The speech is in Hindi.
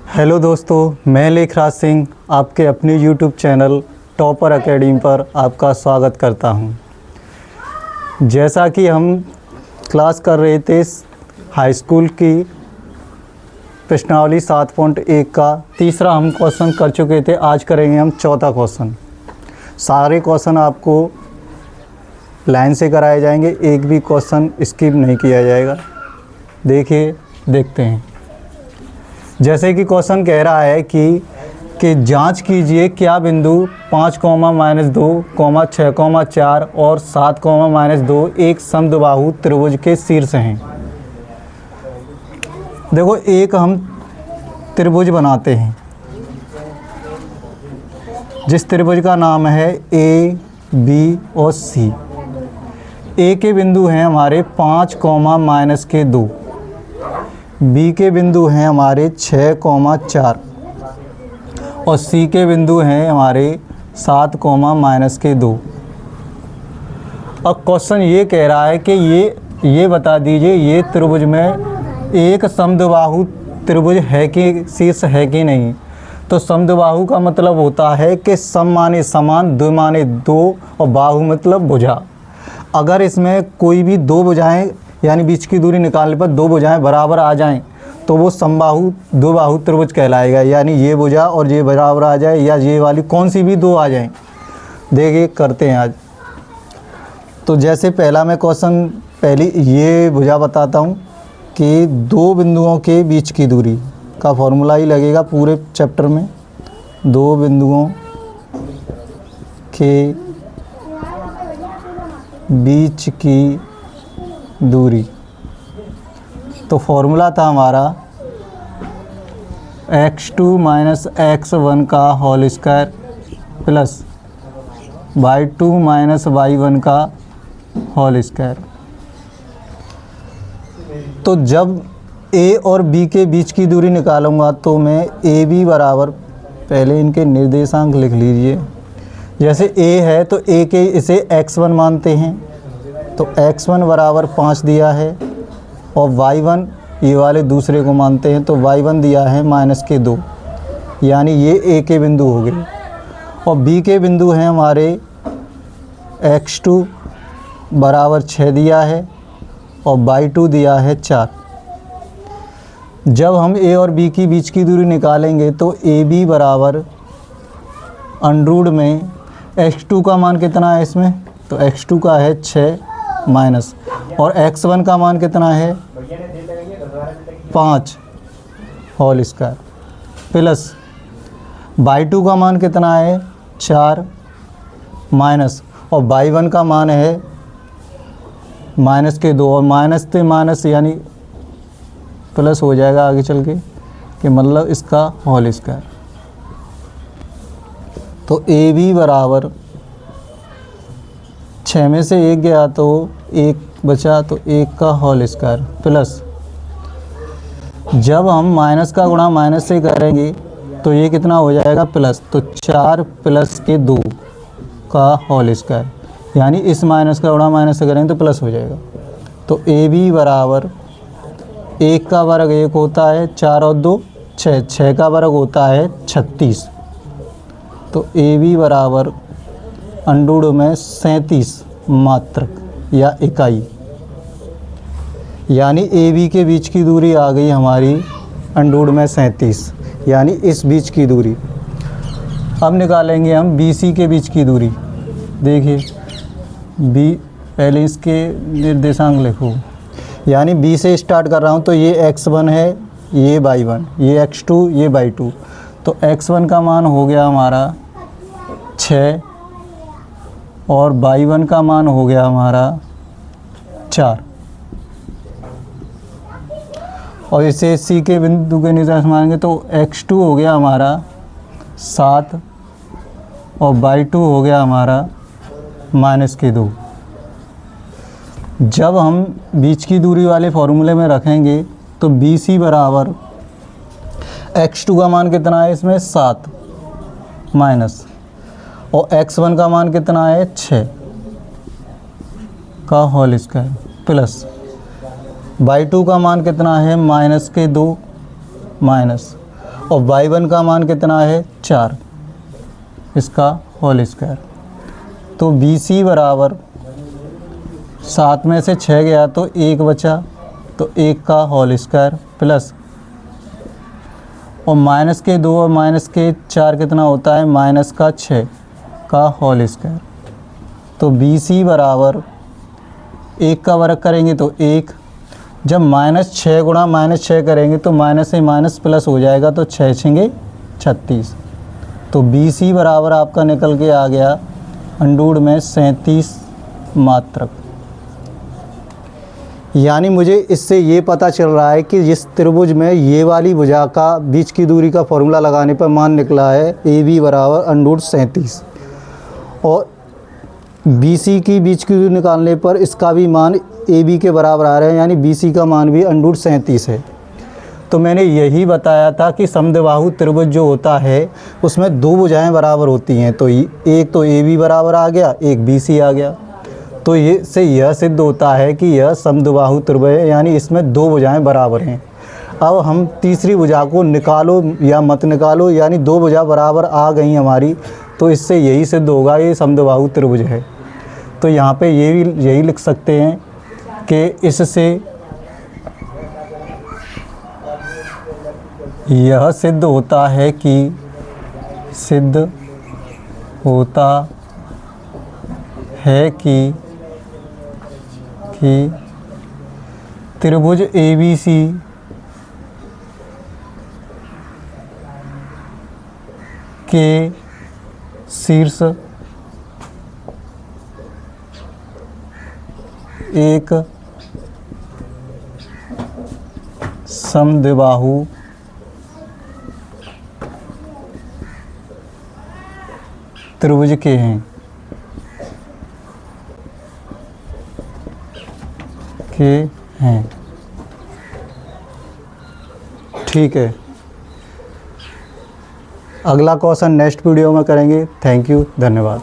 हेलो दोस्तों, मैं लेखराज सिंह आपके अपने यूट्यूब चैनल टॉपर एकेडमी पर आपका स्वागत करता हूं। जैसा कि हम क्लास कर रहे थे हाई स्कूल की प्रश्नावली 7.1 का तीसरा हम क्वेश्चन कर चुके थे। आज करेंगे हम चौथा क्वेश्चन। सारे क्वेश्चन आपको लाइन से कराए जाएंगे, एक भी क्वेश्चन स्किप नहीं किया जाएगा। देखते हैं। जैसे कि क्वेश्चन कह रहा है कि जांच कीजिए क्या बिंदु 5, -2, 6, 4 और 7, -2 एक समद्विबाहु त्रिभुज के शीर्ष हैं। देखो, एक हम त्रिभुज बनाते हैं जिस त्रिभुज का नाम है ए, बी और सी। ए के बिंदु हैं हमारे 5, -2। बी के बिंदु हैं हमारे 6, 4 और सी के बिंदु हैं हमारे 7, -2। अब क्वेश्चन ये कह रहा है कि ये बता दीजिए ये त्रिभुज में एक समद्विबाहु त्रिभुज है कि शीर्ष है कि नहीं। तो समद्विबाहु का मतलब होता है कि सम माने समान, द्वि माने दो और बाहु मतलब भुजा। अगर इसमें कोई भी दो भुजाएं यानी बीच की दूरी निकालने पर दो भुजाएं बराबर आ जाएं तो वो समबाहु द्विबाहु त्रिभुज कहलाएगा। यानी ये भुजा और ये बराबर आ जाए या ये वाली कौन सी भी दो आ जाएं। देखिए करते हैं आज। तो जैसे पहला मैं क्वेश्चन पहली ये भुजा बताता हूँ कि दो बिंदुओं के बीच की दूरी का फॉर्मूला ही लगेगा पूरे चैप्टर में। दो बिंदुओं के बीच की दूरी, तो फॉर्मूला था हमारा x2 - x1 का whole square plus y2 - y1 का होल स्क्वायर। तो जब a और b के बीच की दूरी निकालूंगा तो मैं ए बी बराबर, पहले इनके निर्देशांक लिख लीजिए। जैसे a है तो a के इसे x1 मानते हैं, तो x1 बराबर 5 दिया है और y1 ये वाले दूसरे को मानते हैं तो y1 दिया है -2। यानी ये a के बिंदु हो गए और b के बिंदु हैं हमारे x2 बराबर 6 दिया है और y2 दिया है 4। जब हम a और b की बीच की दूरी निकालेंगे तो AB बराबर अंडरूट में x2 का मान कितना है इसमें, तो x2 का है 6 माइनस और x1 का मान कितना है 5 होल स्क्वायर प्लस y2 का मान कितना है 4 माइनस और y1 का मान है -2 और माइनस से माइनस यानी प्लस हो जाएगा आगे चल के कि मतलब इसका होल स्क्वायर। तो AB बराबर 6 में से 1 गया तो 1 बचा तो 1 का होल स्क्वायर प्लस, जब हम माइनस का गुणा माइनस से करेंगे तो ये कितना हो जाएगा प्लस, तो 4 + 2 का होल स्क्वायर। यानी इस माइनस का गुणा माइनस से करेंगे तो प्लस हो जाएगा। तो AB बराबर 1 का वर्ग 1 होता है, 4 और 2 6, 6 का वर्ग होता है 36। तो AB बराबर अंडरूट में 37 मात्रक या इकाई। यानी AB के बीच की दूरी आ गई हमारी अंडरूट में 37, यानी इस बीच की दूरी। अब निकालेंगे हम BC के बीच की दूरी। देखिए B, पहले इसके निर्देशांक लिखो। यानी B से स्टार्ट कर रहा हूँ तो ये x1 है, ये y1, ये x2, ये y2। तो x1 का मान हो गया हमारा 6 और y1 का मान हो गया हमारा 4 और इसे C के बिंदु के निर्देशांक मानेंगे तो x2 हो गया हमारा 7 और y2 हो गया हमारा -2। जब हम बीच की दूरी वाले फॉर्मूले में रखेंगे तो BC बराबर x2 का मान कितना है इसमें 7 माइनस और x1 का मान कितना है 6 का होल स्क्वायर प्लस y2 का मान कितना है -2 माइनस, और y1 का मान कितना है 4, इसका होल स्क्वायर। तो BC बराबर 7 में से 6 गया तो 1 बचा, तो 1 का होल स्क्वायर प्लस, और -2 और -4 कितना होता है -6 का होल स्क्वायर। तो BC बराबर 1 का वर्ग करेंगे तो 1, जब -6 गुणा -6 करेंगे तो माइनस से माइनस प्लस हो जाएगा, तो 6 छेंगे 36। तो BC बराबर आपका निकल के आ गया अंडूड में 37 मात्रक। यानी मुझे इससे ये पता चल रहा है कि जिस त्रिभुज में ये वाली भुजा का बीच की दूरी का फॉर्मूला लगाने पर मान निकला है AB बराबर अंडूड 37, और BC की बीच की दूरी निकालने पर इसका भी मान AB के बराबर आ रहा है, यानी BC का मान भी अंडूड 37 है। तो मैंने यही बताया था कि समद्विबाहु त्रिभुज जो होता है उसमें दो भुजाएं बराबर होती हैं, तो एक तो AB बराबर आ गया, एक BC आ गया। तो ये से यह सिद्ध होता है कि यह समद्विबाहु त्रिभुज है, यानी इसमें दो भुजाएं बराबर हैं। अब हम तीसरी भुजा को निकालो या मत निकालो, यानी दो भुजा बराबर आ गई हमारी, तो इससे यही सिद्ध होगा ये समद्विबाहु त्रिभुज है। तो यहाँ पे ये भी यही लिख सकते हैं कि इससे यह सिद्ध होता है कि त्रिभुज ABC के शीर्ष एक समद्विबाहु त्रिभुज के हैं। ठीक है, अगला क्वेश्चन नेक्स्ट वीडियो में करेंगे। थैंक यू, धन्यवाद।